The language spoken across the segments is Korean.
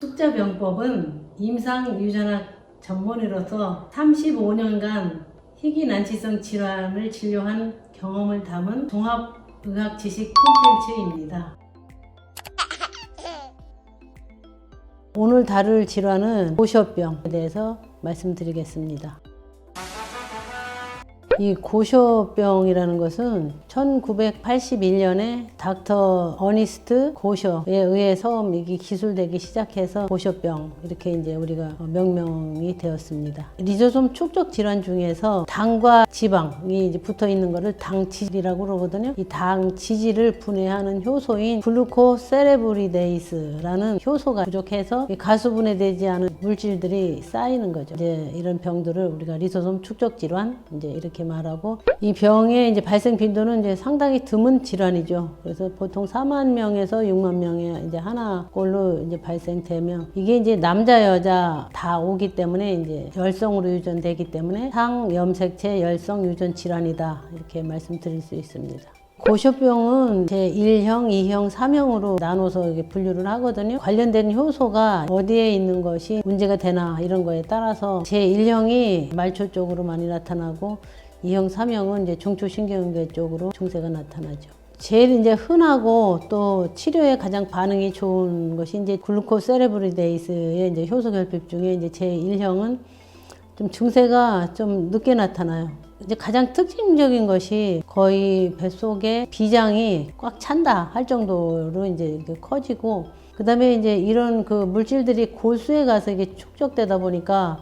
숫자병법은 임상유전학 전문의로서 35년간 희귀난치성 질환을 진료한 경험을 담은 종합의학 지식 콘텐츠입니다. 오늘 다룰 질환은 고쇼병에 대해서 말씀드리겠습니다. 이 고쇼병이라는 것은 1981년에 닥터 어니스트 고쇼에 의해서 이게 기술되기 시작해서 고쇼병 이렇게 이제 우리가 명명이 되었습니다. 리조솜 축적 질환 중에서 당과 지방이 이제 붙어 있는 것을 당지질이라고 그러거든요. 이 당지질을 분해하는 효소인 글루코세레브리데이스라는 효소가 부족해서 가수분해되지 않은 물질들이 쌓이는 거죠. 이제 이런 병들을 우리가 리소솜 축적 질환 이제 이렇게 말하고, 이 병의 이제 발생 빈도는 이제 상당히 드문 질환이죠. 그래서 보통 4만 명에서 6만 명에 이제 하나꼴로 이제 발생되며, 이게 이제 남자 여자 다 오기 때문에 이제 열성으로 유전되기 때문에 상염색체 열성 유전 질환이다 이렇게 말씀드릴 수 있습니다. 고쇼병은 제1형, 2형, 3형으로 나눠서 분류를 하거든요. 관련된 효소가 어디에 있는 것이 문제가 되나 이런 거에 따라서 제1형이 말초 쪽으로 많이 나타나고 2형, 3형은 이제 중추신경계 쪽으로 증세가 나타나죠. 제일 이제 흔하고 또 치료에 가장 반응이 좋은 것이 이제 글루코세레브리데이스의 이제 효소 결핍 중에 이제 제1형은 좀 증세가 좀 늦게 나타나요. 이제 가장 특징적인 것이 거의 뱃속에 비장이 꽉 찬다 할 정도로 이제 이렇게 커지고, 그 다음에 이제 이런 그 물질들이 골수에 가서 이게 축적되다 보니까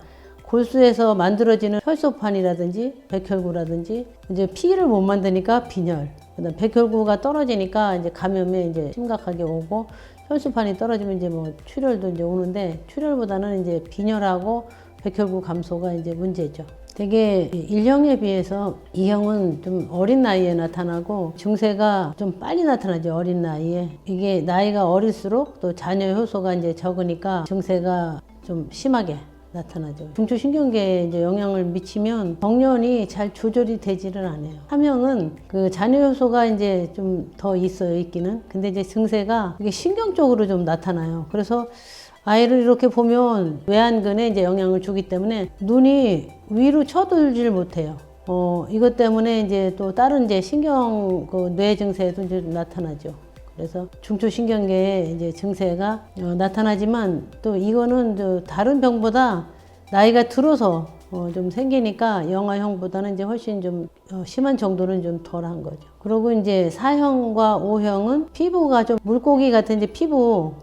골수에서 만들어지는 혈소판이라든지 백혈구라든지 이제 피를 못 만드니까 빈혈, 그다음 백혈구가 떨어지니까 이제 감염에 이제 심각하게 오고, 혈소판이 떨어지면 이제 뭐 출혈도 이제 오는데, 출혈보다는 이제 빈혈하고 백혈구 감소가 이제 문제죠. 되게 1형에 비해서 2형은 좀 어린 나이에 나타나고 증세가 좀 빨리 나타나죠. 어린 나이에. 이게 나이가 어릴수록 또 잔여 효소가 이제 적으니까 증세가 좀 심하게 나타나죠. 중추신경계에 이제 영향을 미치면 경련이 잘 조절이 되지를 않아요. 3형은 그 잔여 효소가 이제 좀 더 있어요, 있기는. 근데 이제 증세가 이게 신경 쪽으로 좀 나타나요. 그래서 아이를 이렇게 보면 외안근에 이제 영향을 주기 때문에 눈이 위로 쳐들질 못해요. 이것 때문에 이제 또 다른 이제 신경 뇌 증세도 이제 나타나죠. 그래서 중추신경계에 이제 증세가 나타나지만, 또 이거는 다른 병보다 나이가 들어서 좀 생기니까 영아형보다는 이제 훨씬 좀 심한 정도는 좀 덜한 거죠. 그리고 이제 4형과 5형은 피부가 좀 물고기 같은 이제 피부,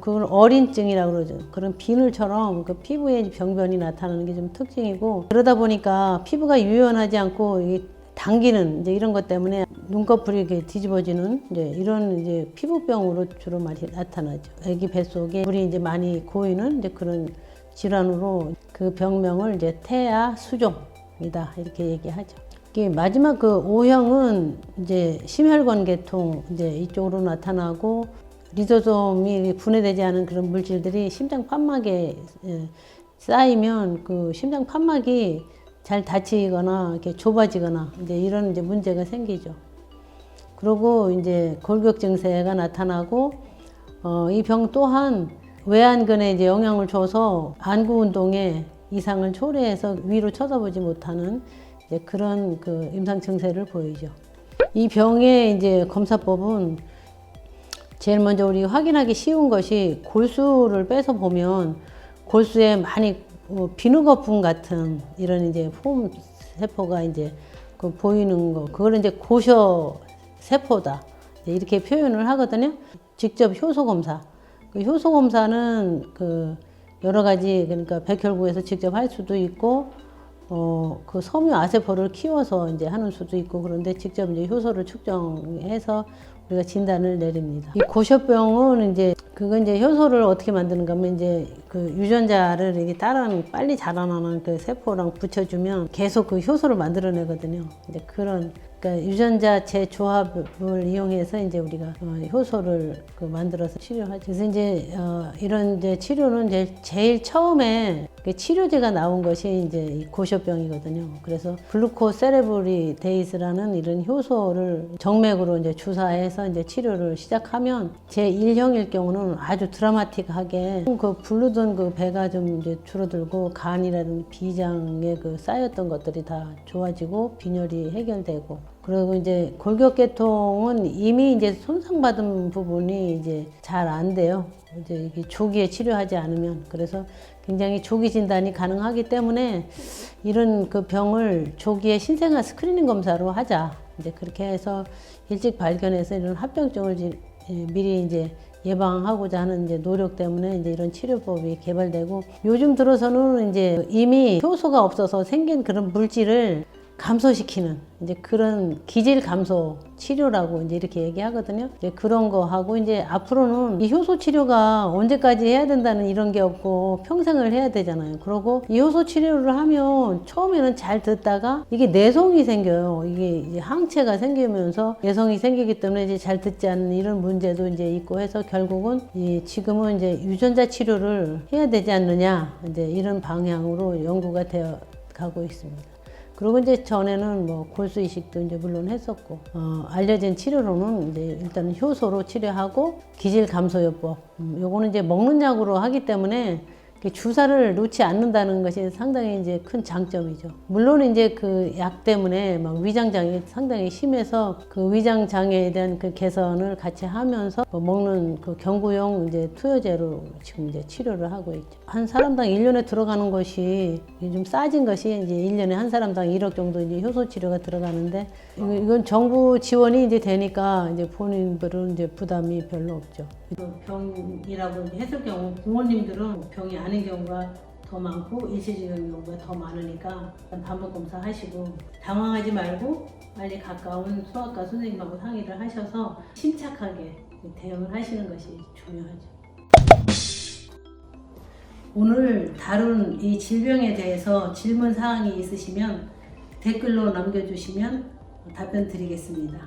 그걸 어린증이라고 그러죠. 그런 비늘처럼 그 피부에 병변이 나타나는 게 좀 특징이고, 그러다 보니까 피부가 유연하지 않고 이게 당기는 이제 이런 것 때문에 눈꺼풀이 이렇게 뒤집어지는 이제 이런 이제 피부병으로 주로 많이 나타나죠. 아기 뱃속에 물이 이제 많이 고이는 이제 그런 질환으로 그 병명을 이제 태아 수종이다 이렇게 얘기하죠. 이게 마지막 그 5형은 이제 심혈관 계통 이제 이쪽으로 나타나고, 리소솜이 분해되지 않은 그런 물질들이 심장 판막에 쌓이면 그 심장 판막이 잘 닫히거나 이렇게 좁아지거나 이제 이런 이제 문제가 생기죠. 그리고 이제 골격 증세가 나타나고, 이 병 또한 외안근에 이제 영향을 줘서 안구 운동에 이상을 초래해서 위로 쳐다보지 못하는 이제 그런 그 임상 증세를 보이죠. 이 병의 이제 검사법은 제일 먼저 우리 확인하기 쉬운 것이, 골수를 빼서 보면 골수에 많이 비누거품 같은 이런 이제 폼 세포가 이제 그 보이는 거, 그걸 이제 고쇼 세포다 이렇게 표현을 하거든요. 직접 효소 검사. 그 효소 검사는 그 여러 가지, 그러니까 백혈구에서 직접 할 수도 있고, 그 섬유 아세포를 키워서 이제 하는 수도 있고, 그런데 직접 이제 효소를 측정해서 우리가 진단을 내립니다. 이 고쇼병은 이제 그건 이제 효소를 어떻게 만드는가 하면, 이제 그 유전자를 이게 다른 빨리 자라나는 그 세포랑 붙여주면 계속 그 효소를 만들어내거든요. 이제 그런, 그러니까 유전자 재조합을 이용해서 이제 우리가 효소를 만들어서 치료하죠. 그래서 이제 이런 이제 치료는 이제 제일 처음에 그 치료제가 나온 것이 이제 이 고쇼병이거든요. 그래서 글루코세레브리데이스라는 이런 효소를 정맥으로 이제 주사해서 이제 치료를 시작하면 제1형일 경우는 아주 드라마틱하게 그 부르던 그 배가 좀 이제 줄어들고 간이라든지 비장에 그 쌓였던 것들이 다 좋아지고 빈혈이 해결되고, 그리고 이제 골격계통은 이미 이제 손상받은 부분이 이제 잘 안 돼요. 이제 이게 조기에 치료하지 않으면. 그래서 굉장히 조기 진단이 가능하기 때문에 이런 그 병을 조기에 신생아 스크리닝 검사로 하자. 이제 그렇게 해서 일찍 발견해서 이런 합병증을 미리 이제 예방하고자 하는 이제 노력 때문에 이제 이런 치료법이 개발되고, 요즘 들어서는 이제 이미 효소가 없어서 생긴 그런 물질을 감소시키는 이제 그런 기질 감소 치료라고 이제 이렇게 얘기하거든요. 이제 그런 거 하고, 이제 앞으로는 이 효소 치료가 언제까지 해야 된다는 이런 게 없고 평생을 해야 되잖아요. 그러고 이 효소 치료를 하면 처음에는 잘 듣다가 이게 내성이 생겨요. 이게 이제 항체가 생기면서 내성이 생기기 때문에 이제 잘 듣지 않는 이런 문제도 이제 있고 해서 결국은 지금은 이제 유전자 치료를 해야 되지 않느냐, 이제 이런 방향으로 연구가 되어 가고 있습니다. 그리고 이제 전에는 뭐 골수 이식도 이제 물론 했었고, 알려진 치료로는 이제 일단 효소로 치료하고 기질 감소요법, 요거는 이제 먹는 약으로 하기 때문에 주사를 놓지 않는다는 것이 상당히 이제 큰 장점이죠. 물론 이제 그 약 때문에 막 위장장애 상당히 심해서 그 위장장애에 대한 그 개선을 같이 하면서 먹는 그 경구용 이제 투여제로 지금 이제 치료를 하고 있죠. 한 사람당 1년에 들어가는 것이 좀 싸진 것이 이제 1년에 한 사람당 1억 정도 이제 효소 치료가 들어가는데, 이건 정부 지원이 이제 되니까 이제 본인들은 이제 부담이 별로 없죠. 병이라고 했을 경우 부모님들은 병이 아닌 경우가 더 많고 일시적인 경우가 더 많으니까 반복 검사하시고 당황하지 말고 빨리 가까운 소아과 선생님하고 상의를 하셔서 침착하게 대응을 하시는 것이 중요하죠. 오늘 다룬 이 질병에 대해서 질문 사항이 있으시면 댓글로 남겨주시면 답변 드리겠습니다.